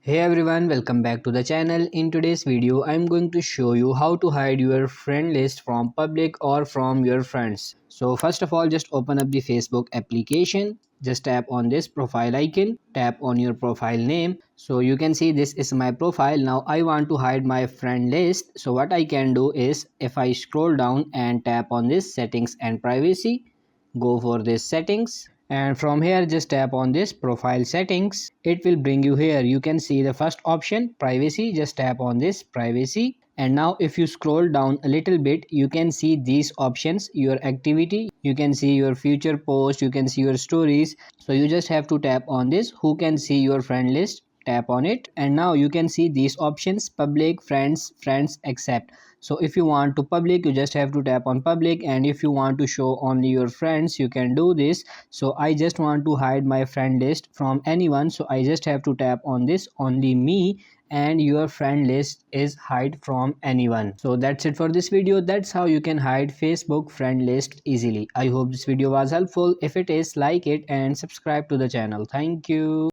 Hey everyone, welcome back to the channel. In today's video, I'm going to show you how to hide your friend list from public or from your friends. So first of all, just open up the Facebook application. Just tap on this profile icon, tap on your profile name. So you can see this is my profile. Now I want to hide my friend list. So what I can do is if I scroll down and tap on this settings and privacy, go for this settings and from here just tap on this profile settings. It will bring you here. You can see the first option, privacy. Just tap on this privacy, and now if you scroll down a little bit, you can see these options, your activity, you can see your future post, you can see your stories. So you just have to tap on this who can see your friend list. Tap on it and now you can see these options, public, friends accept. So if you want to public, you just have to tap on public, and if you want to show only your friends, you can do this. So I just want to hide my friend list from anyone, so I just have to tap on this only me, and your friend list is hide from anyone. So that's it for this video. That's how you can hide Facebook friend list easily. I hope this video was helpful. If it is, like it and subscribe to the channel. Thank you.